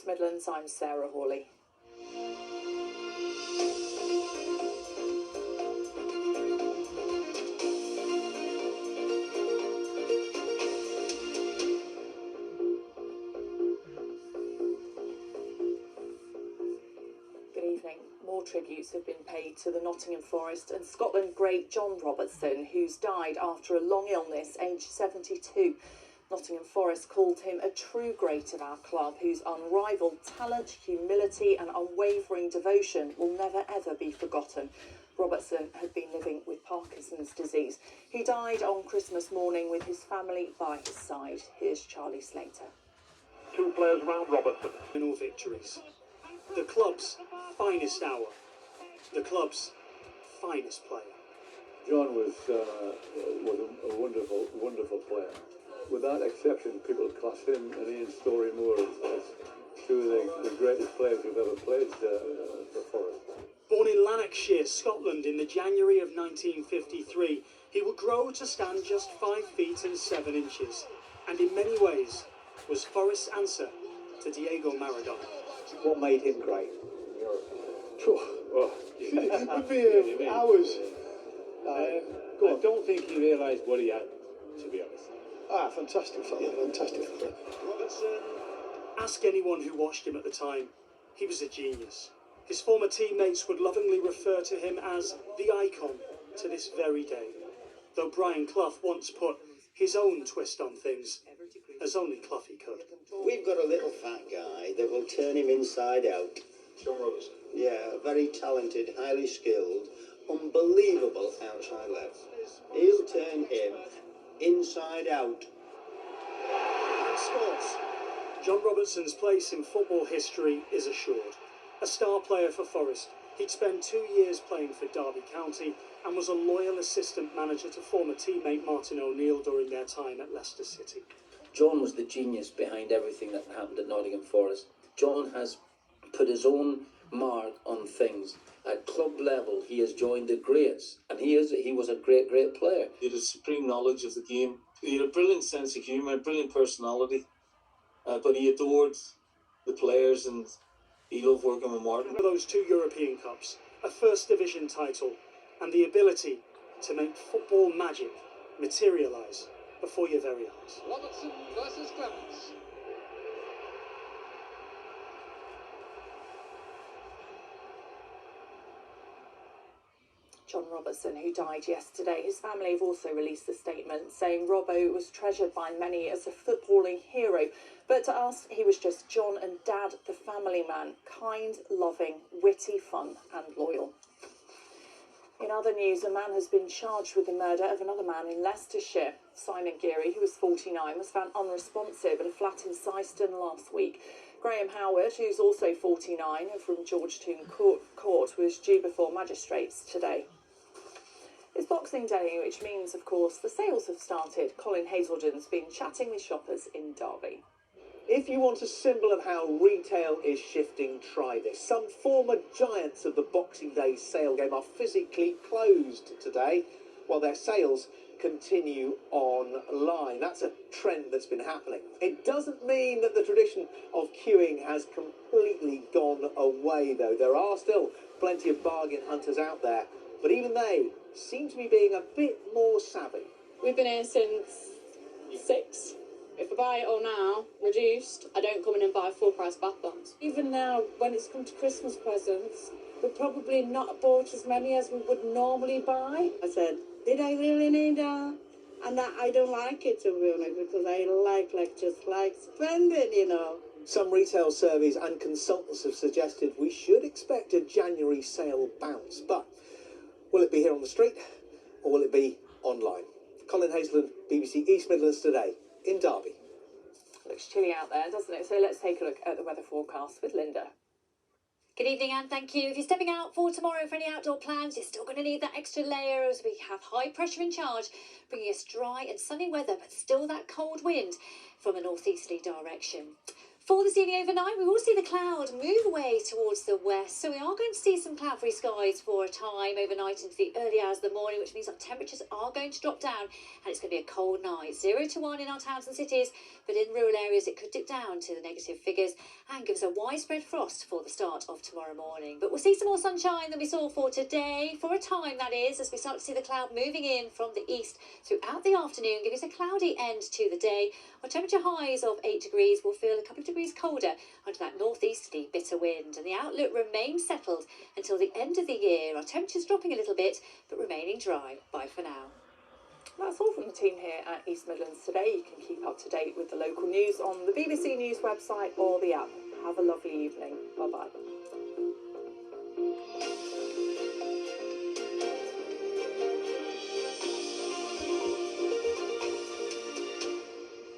East Midlands, I'm Sarah Hawley. Good evening. More tributes have been paid to the Nottingham Forest and Scotland great John Robertson, who's died after a long illness, aged 72. Nottingham Forest called him a true great of our club, whose unrivalled talent, humility and unwavering devotion will never ever be forgotten. Robertson had been living with Parkinson's disease. He died on Christmas morning with his family by his side. Here's Charlie Slater. Two players around Robertson. All victories. The club's finest hour. The club's finest player. John was a wonderful player. Without exception, people class him and Ian Storey-Moore as two of the greatest players who've ever played for Forest. Born in Lanarkshire, Scotland in the January of 1953, he would grow to stand just 5 feet and 7 inches, and in many ways was Forest's answer to Diego Maradona. What made him great? It would be hours. I don't think he realised what he had, to be honest. Fantastic fella, fantastic fella. Robertson, ask anyone who watched him at the time, he was a genius. His former teammates would lovingly refer to him as the icon to this very day, though Brian Clough once put his own twist on things, as only Cloughie could. We've got a little fat guy that will turn him inside out. John Robertson. Yeah, very talented, highly skilled, unbelievable outside left. He'll turn him inside out. And scores. John Robertson's place in football history is assured. A star player for Forest, he'd spent 2 years playing for Derby County and was a loyal assistant manager to former teammate Martin O'Neill during their time at Leicester City. John was the genius behind everything that happened at Nottingham Forest. John has put his own mark on things. At club level, he has joined the greats, and he was a great player. He had a supreme knowledge of the game. He had a brilliant sense of humour, brilliant personality, but he adored the players and he loved working with Martin. Those 2 European Cups, a First Division title, and the ability to make football magic materialise before your very eyes. Robertson versus Clements. John Robertson, who died yesterday. His family have also released a statement saying Robbo was treasured by many as a footballing hero, but to us, he was just John and Dad, the family man, kind, loving, witty, fun and loyal. In other news, a man has been charged with the murder of another man in Leicestershire. Simon Geary, who was 49, was found unresponsive at a flat in Syston last week. Graham Howard, who's also 49 and from Georgetown Court, was due before magistrates today. It's Boxing Day, which means, of course, the sales have started. Colin Hazelden's been chatting with shoppers in Derby. If you want a symbol of how retail is shifting, try this. Some former giants of the Boxing Day sale game are physically closed today, while their sales continue online. That's a trend that's been happening. It doesn't mean that the tradition of queuing has completely gone away, though. There are still plenty of bargain hunters out there, but even they seem to be being a bit more savvy. We've been here since 6. If I buy it all now, reduced, I don't come in and buy full price bath bombs. Even now, when it's come to Christmas presents, we've probably not bought as many as we would normally buy. I said, did I really need that? And that I don't like it, to be honest, because I just like spending, you know. Some retail surveys and consultants have suggested we should expect a January sale bounce, but will it be here on the street or will it be online? Colin Hazelden, BBC East Midlands Today, in Derby. Looks chilly out there, doesn't it? So let's take a look at the weather forecast with Linda. Good evening and thank you. If you're stepping out for tomorrow for any outdoor plans, you're still going to need that extra layer as we have high pressure in charge, bringing us dry and sunny weather, but still that cold wind from a northeasterly direction. For this evening overnight, we will see the cloud move away towards the west, so we are going to see some cloud-free skies for a time overnight into the early hours of the morning, which means our temperatures are going to drop down and it's going to be a cold night. 0 to 1 in our towns and cities, but in rural areas it could dip down to the negative figures and give us a widespread frost for the start of tomorrow morning. But we'll see some more sunshine than we saw for today, for a time that is, as we start to see the cloud moving in from the east throughout the afternoon, giving us a cloudy end to the day. Our temperature highs of 8 degrees will feel a couple of degrees colder under that northeasterly bitter wind, and the outlook remains settled until the end of the year. Our temperatures dropping a little bit but remaining dry. Bye for now. That's all from the team here at East Midlands today. You can keep up to date with the local news on the BBC News website or the app. Have a lovely evening. Bye bye.